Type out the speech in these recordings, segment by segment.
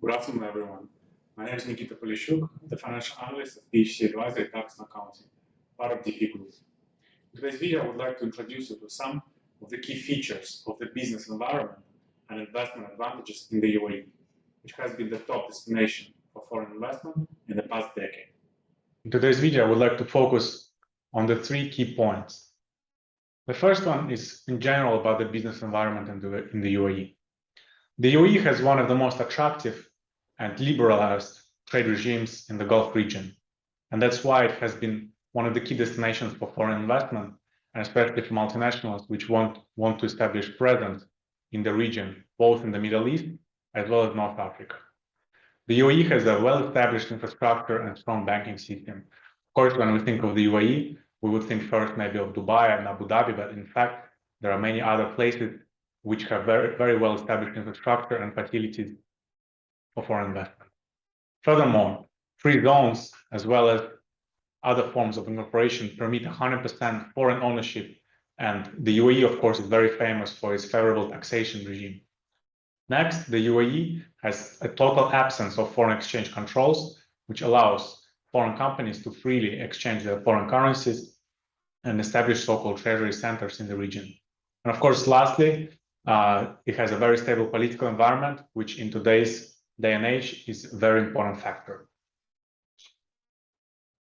Good afternoon, everyone. My name is Nikita Polishchuk, the financial analyst at PHC Advisory Tax Accounting, part of DP Group. In today's video, I would like to introduce you to some of the key features of the business environment and investment advantages in the UAE, which has been the top destination for foreign investment in the past decade. In today's video, I would like to focus on the three key points. The first one is in general about the business environment in the UAE. The UAE has one of the most attractive and liberalized trade regimes in the Gulf region. And that's why it has been one of the key destinations for foreign investment, and especially for multinationals which want to establish presence in the region, both in the Middle East as well as North Africa. The UAE has a well-established infrastructure and strong banking system. Of course, when we think of the UAE, we would think first maybe of Dubai and Abu Dhabi, but in fact, there are many other places which have very, very well-established infrastructure and facilities for foreign investment. Furthermore, free zones, as well as other forms of incorporation, permit 100% foreign ownership, and the UAE, of course, is very famous for its favorable taxation regime. Next, the UAE has a total absence of foreign exchange controls, which allows foreign companies to freely exchange their foreign currencies and establish so-called treasury centers in the region. And of course, lastly, it has a very stable political environment, which in today's day and age is a very important factor.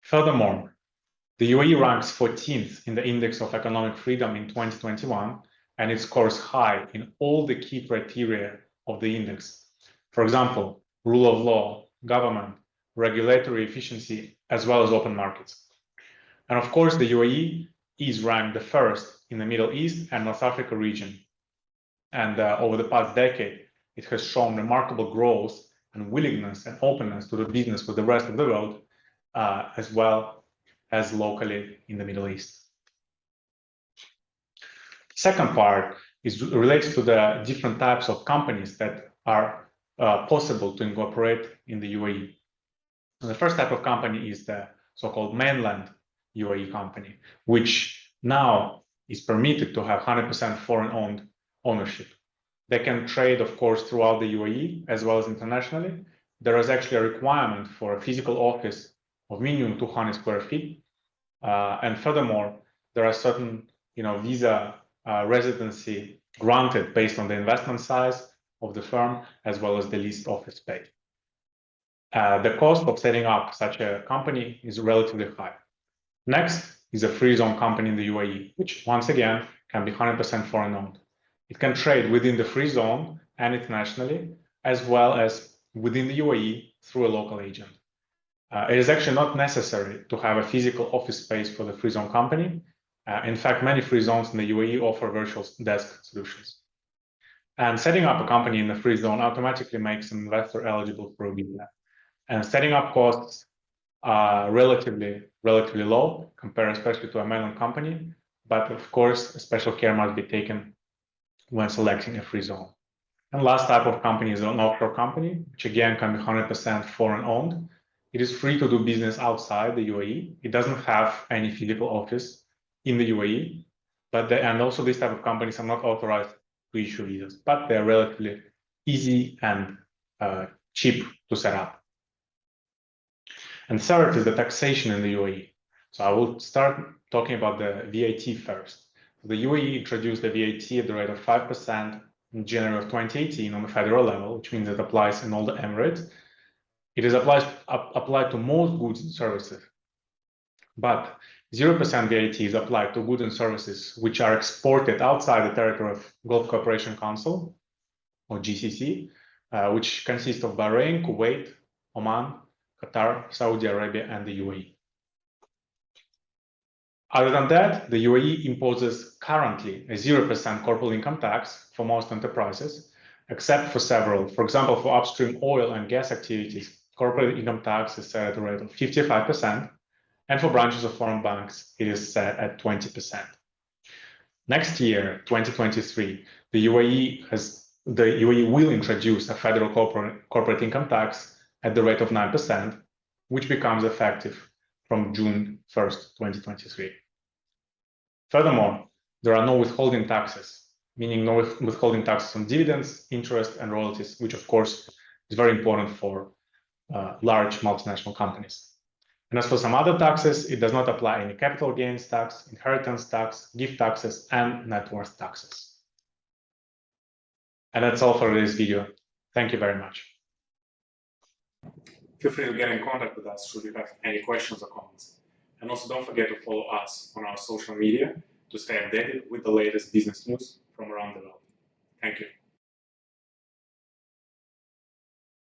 Furthermore, the UAE ranks 14th in the Index of Economic Freedom in 2021, and it scores high in all the key criteria of the index. For example, rule of law, government, regulatory efficiency, as well as open markets. And of course, the UAE is ranked the first in the Middle East and North Africa region. And over the past decade, it has shown remarkable growth and willingness and openness to do business with the rest of the world, as well as locally in the Middle East. Second part relates to the different types of companies that are possible to incorporate in the UAE. And the first type of company is the so-called mainland UAE company, which now is permitted to have 100% foreign-owned ownership. They can trade, of course, throughout the UAE as well as internationally. There is actually a requirement for a physical office of minimum 200 square feet. And furthermore, there are certain visa residency granted based on the investment size of the firm as well as the leased office space. The cost of setting up such a company is relatively high. Next is a free zone company in the UAE, which once again can be 100% foreign owned. It can trade within the free zone and internationally, as well as within the UAE through a local agent. It is actually not necessary to have a physical office space for the free zone company. In fact, many free zones in the UAE offer virtual desk solutions. And setting up a company in the free zone automatically makes an investor eligible for a visa. And setting up costs are relatively low compared especially to a mainland company. But of course, special care must be taken when selecting a free zone. And last type of company is an offshore company, which again can be 100% foreign owned. It is free to do business outside the UAE. It doesn't have any physical office in the UAE, and also these type of companies are not authorized to issue visas, but they're relatively easy and cheap to set up. And third is the taxation in the UAE. So I will start talking about the VAT first. The UAE introduced the VAT at the rate of 5% in January of 2018 on the federal level, which means it applies in all the Emirates. It is applied to most goods and services, but 0% VAT is applied to goods and services which are exported outside the territory of Gulf Cooperation Council, or GCC, which consists of Bahrain, Kuwait, Oman, Qatar, Saudi Arabia, and the UAE. Other than that, the UAE imposes currently a 0% corporate income tax for most enterprises, except for several. For example, for upstream oil and gas activities, corporate income tax is set at a rate of 55%, and for branches of foreign banks, it is set at 20%. Next year, 2023, the UAE will introduce a federal corporate income tax at the rate of 9%, which becomes effective from June 1st, 2023. Furthermore, there are no withholding taxes, meaning no withholding taxes on dividends, interest, and royalties, which of course is very important for large multinational companies. And as for some other taxes, it does not apply any capital gains tax, inheritance tax, gift taxes, and net worth taxes. And that's all for this video. Thank you very much. Feel free to get in contact with us should you have any questions or comments. And also don't forget to follow us on our social media to stay updated with the latest business news